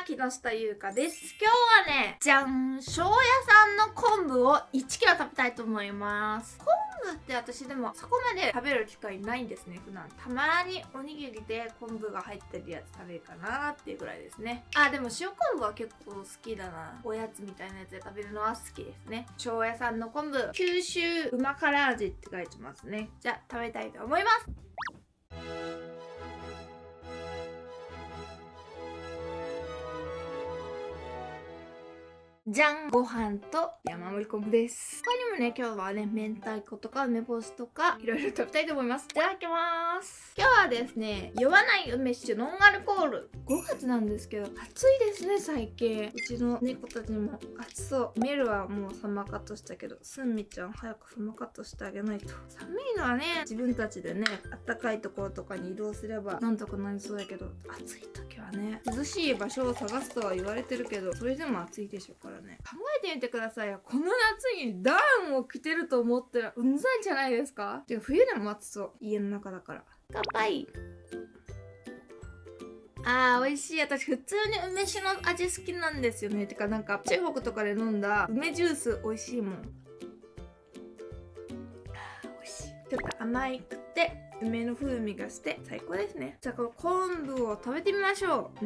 木下優香です。今日はね、じゃん、庄屋さんの昆布を1キロ食べたいと思います。昆布って私でもそこまで食べる機会ないんですね、普段。たまにおにぎりで昆布が入ってるやつ食べるかなっていうぐらいですね。あ、でも塩昆布は結構好きだな。おやつみたいなやつで食べるのは好きですね。庄屋さんの昆布、九州うま辛味って書いてますね。じゃあ食べたいと思います。じゃん、ご飯と山盛り昆布です。他にもね、今日はね、明太子とか梅干しとかいろいろ食べたいと思います。いただきます。今日はですね、酔わない梅酒ノンアルコール。5月なんですけど、暑いですね、最近。うちの猫たちも暑そう。メルはもうサマーカットしたけど、スンミちゃん早くサマーカットしてあげないと。寒いのはね、自分たちでね、あったかいところとかに移動すればなんとかなりそうだけど、暑い時はね、涼しい場所を探すとは言われてるけど、それでも暑いでしょうからね。考えてみてくださいよ。この夏にダウンを着てると思ったらうんざいじゃないですか？てか冬でも暑そう。家の中だから。乾杯。美味しい。私普通に梅酒の味好きなんですよね。てかなんか中国とかで飲んだ梅ジュース美味しいもん。美味しい。ちょっと甘いくて梅の風味がして最高ですね。じゃあこの昆布を食べてみましょう。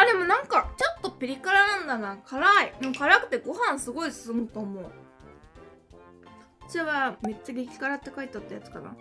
でもなんかちょっとピリ辛なんだな。辛い。でも辛くてご飯すごい進むと思う。こちらはめっちゃ激辛って書いてあったやつかな。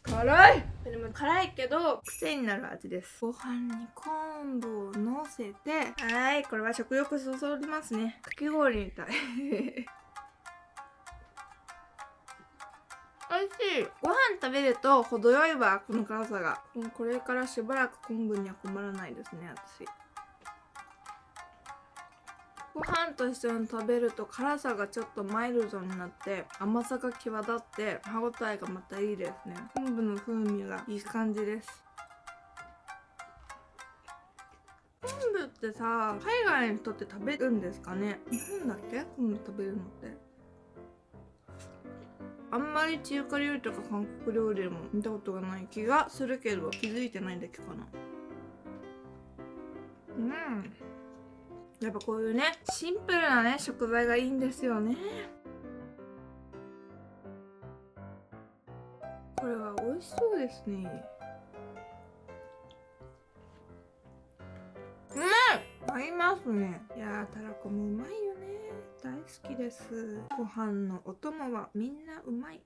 辛い。でも辛いけど癖になる味です。ご飯に昆布をのせて、これは食欲そそりますね。かき氷みたい。美味しい。ご飯食べると程よいわ、この辛さが。これからしばらく昆布には困らないですね、私。ご飯と一緒に食べると辛さがちょっとマイルドになって甘さが際立って歯ごたえがまたいいですね。昆布の風味がいい感じです。昆布ってさ、海外の人って食べるんですかね？日本だっけ？昆布食べるのって。あんまり中華料理とか韓国料理でも見たことがない気がするけど気づいてないだけかな。やっぱこういうねシンプルなね食材がいいんですよね。これは美味しそうですね。合いますね。いやー、たらこもうまいよね。大好きです。ご飯のお供はみんなうまい。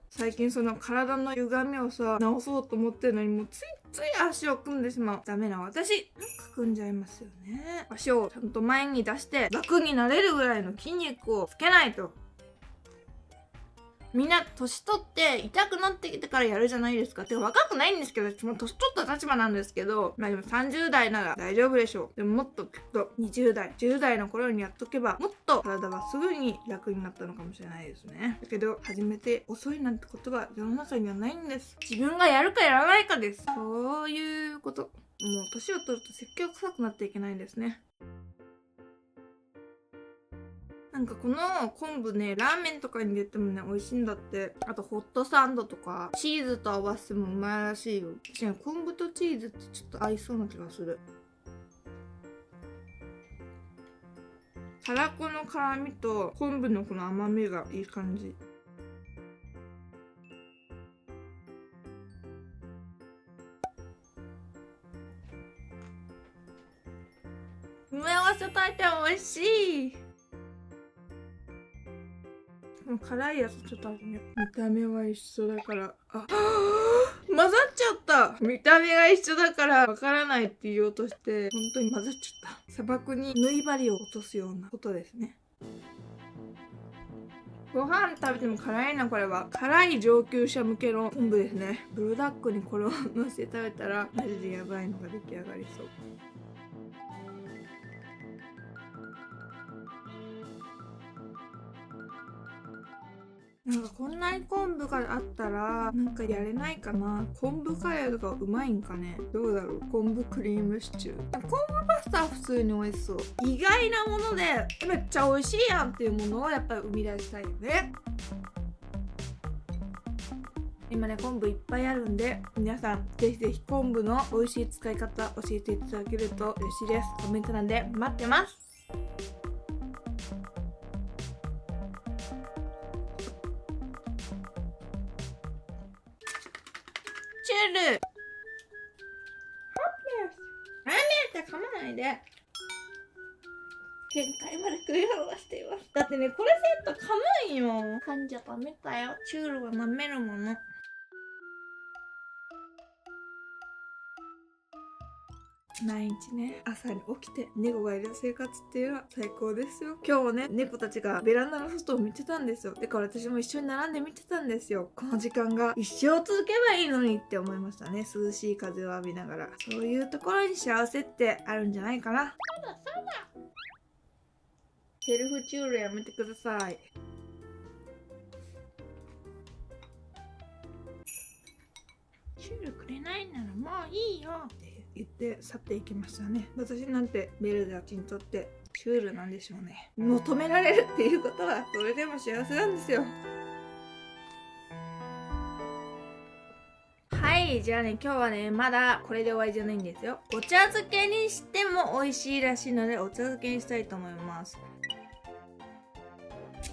最近その体の歪みをさ直そうと思ってるのにもうついつい足を組んでしまう。ダメな私。なんか組んじゃいますよね。足をちゃんと前に出して楽になれるぐらいの筋肉をつけないと。みんな年取って痛くなってきてからやるじゃないですか。てか若くないんですけど、私も年取った立場なんですけど、まあでも30代なら大丈夫でしょう。でももっときっと20代、10代の頃にやっとけば、もっと体はすぐに楽になったのかもしれないですね。だけど、始めて遅いなんてことは世の中にはないんです。自分がやるかやらないかです。そういうこと。もう年を取ると説教臭くなっていけないんですね。なんかこの昆布ね、ラーメンとかに入れてもね、美味しいんだって。あとホットサンドとか、チーズと合わせてもうまいらしいよ。確かに昆布とチーズってちょっと合いそうな気がする。たらこの辛みと昆布のこの甘みがいい感じ。埋め合わせ炊いても美味しい。辛いやつちょっとあるね。見た目は一緒だから。混ざっちゃった。見た目が一緒だからわからないって言おうとして本当に混ざっちゃった。砂漠に縫い針を落とすようなことですね。ご飯食べても辛いな。これは辛い上級者向けの昆布ですね。ブルダックにこれをのせて食べたらマジでやばいのが出来上がりそう。なんかこんなに昆布があったらなんかやれないかな。昆布カレーとかうまいんかね。どうだろう。昆布クリームシチュー、昆布パスタは普通に美味しそう。意外なものでめっちゃ美味しいやんっていうものをやっぱり生み出したいよね。今ね昆布いっぱいあるんで、皆さんぜひぜひ昆布の美味しい使い方教えていただけると嬉しいです。コメント欄で待ってます。チュールラーメンって噛まないで。限界まで食い終わしています。だってねこれセット噛むんよ。噛んじゃダメだよ。チュールは舐めるもの。毎日ね朝に起きて猫がいる生活っていうのは最高ですよ。今日もね猫たちがベランダの外を見てたんですよ。だから私も一緒に並んで見てたんですよ。この時間が一生続けばいいのにって思いましたね。涼しい風を浴びながら。そういうところに幸せってあるんじゃないかな。そうだそうだ。セルフチュールやめてください。チュールくれないならもういいよって言って去っていきましたね。私なんてベルダチにとってチュールなんでしょうね。求められるっていうことはそれでも幸せなんですよ。はい、じゃあね今日はねまだこれで終わりじゃないんですよ。お茶漬けにしても美味しいらしいのでお茶漬けにしたいと思います。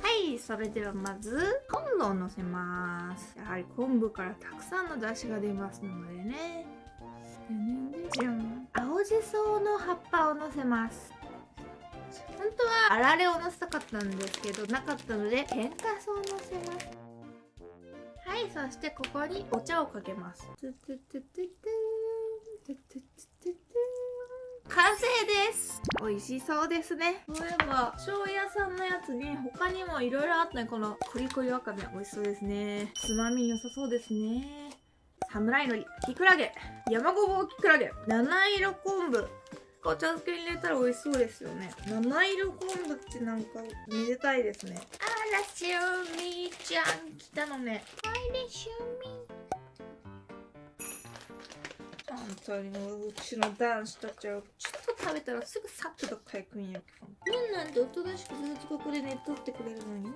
はい、それではまず昆布をのせます。やはり昆布からたくさんの出汁が出ますのでね。じゃん。青じその葉っぱをのせます。本当はあられをのせたかったんですけどなかったので天かすをのせます。はい、そしてここにお茶をかけます。完成です。美味しそうですね。そういえば醤油屋さんのやつに他にもいろいろあったね。このコリコリわかめ美味しそうですね。つまみ良さそうですね。侍海苔、きくらげ、山ごぼうきくらげ、七色昆布。お茶漬けに入れたら美味しそうですよね。七色昆布ってなんかめでたいですね。あらしゅみちゃん来たのね。おいでしゅみ。本当にもううちの男子たちはちょっと食べたらすぐサッとどっか行くんやけど。なんておとなしくずっとここで寝とってくれるのにね。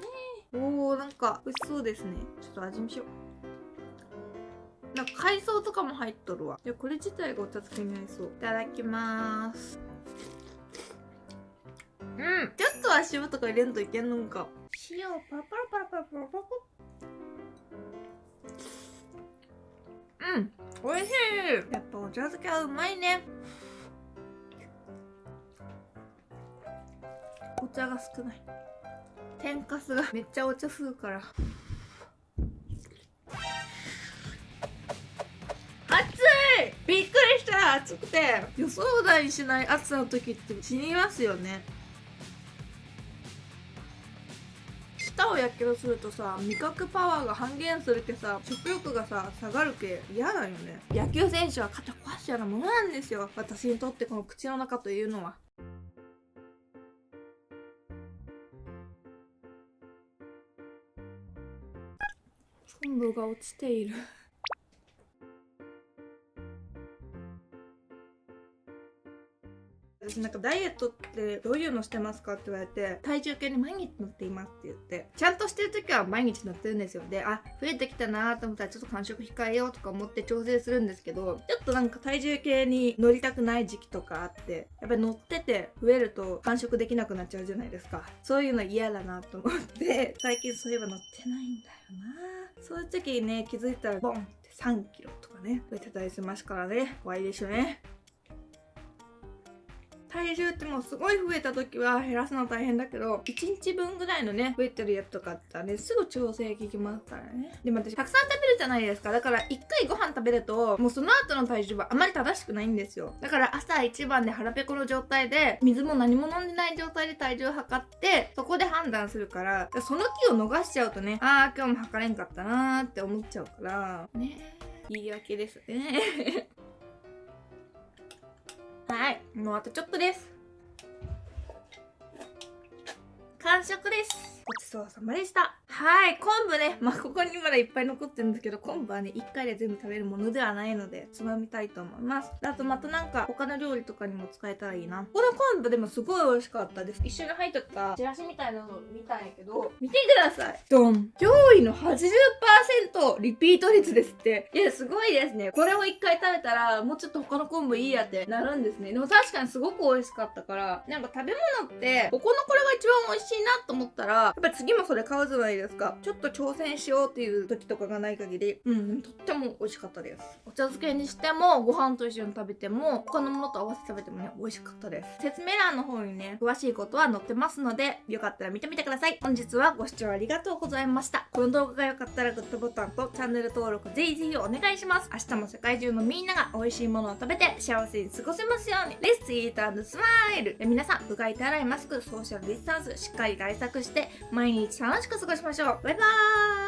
おーなんか美味しそうですね。ちょっと味見しよう。なんか海藻とかも入っとるわ。いやこれ自体がお茶漬けになりそう。いただきまーす。ちょっとは塩とか入れんといけんのか。塩パラパラパラパラパラパラ。美味しい。やっぱお茶漬けはうまいね。お茶が少ない。天かすがめっちゃお茶吸うから熱い。びっくりした。熱くて予想だにしない暑さの時って死にますよね。舌をやけどするとさ味覚パワーが半減するけさ食欲がさ下がるけ嫌だよね。野球選手は肩壊しちゃうようなものなんですよ。私にとってこの口の中というのは。昆布が落ちている私なんかダイエットってどういうのしてますかって言われて体重計に毎日乗っていますって言ってちゃんとしてる時は毎日乗ってるんですよ。で増えてきたなと思ったらちょっと間食控えようとか思って調整するんですけどちょっとなんか体重計に乗りたくない時期とかあってやっぱり乗ってて増えると間食できなくなっちゃうじゃないですか。そういうの嫌だなと思って最近そういえば乗ってないんだよな。そういう時にね気づいたらボンって3キロとかね増えてたりしますからね。怖いでしょね。体重ってもうすごい増えた時は減らすの大変だけど1日分ぐらいのね増えてるやつとかあったらねすぐ調整効きますからね。でも私たくさん食べるじゃないですか。だから1回ご飯食べるともうその後の体重はあまり正しくないんですよ。だから朝一番で腹ペコの状態で水も何も飲んでない状態で体重を測ってそこで判断するからその気を逃しちゃうとね今日も測れんかったなーって思っちゃうからね。言い訳ですねはい、もうあとちょっとです。完食です。ごちそうさまでした。はい、昆布ね、ここにまだいっぱい残ってるんですけど、昆布はね、1回で全部食べるものではないので、つまみたいと思います。あとまたなんか、他の料理とかにも使えたらいいな。この昆布でもすごい美味しかったです。一緒に入っとったチラシみたいなの見たんやけど、見てください。ドン。驚異の 80% リピート率ですって。いや、すごいですね。これを1回食べたら、もうちょっと他の昆布いいやってなるんですね。でも確かにすごく美味しかったから、なんか食べ物って、ここのこれが一番美味しいなと思ったら、やっぱ次もそれ買うじゃないですか。ちょっと挑戦しようっていう時とかがない限り、とっても美味しかったです。お茶漬けにしても、ご飯と一緒に食べても、他のものと合わせて食べてもね、美味しかったです。説明欄の方にね、詳しいことは載ってますので、よかったら見てみてください。本日はご視聴ありがとうございました。この動画が良かったらグッドボタンとチャンネル登録ぜひぜひお願いします。明日も世界中のみんなが美味しいものを食べて幸せに過ごせますように。Let's eat and smile! 皆さん、うがい手洗いマスク、ソーシャルディスタンス、しっかり対策して、毎日楽しく過ごしましょう。バイバーイ。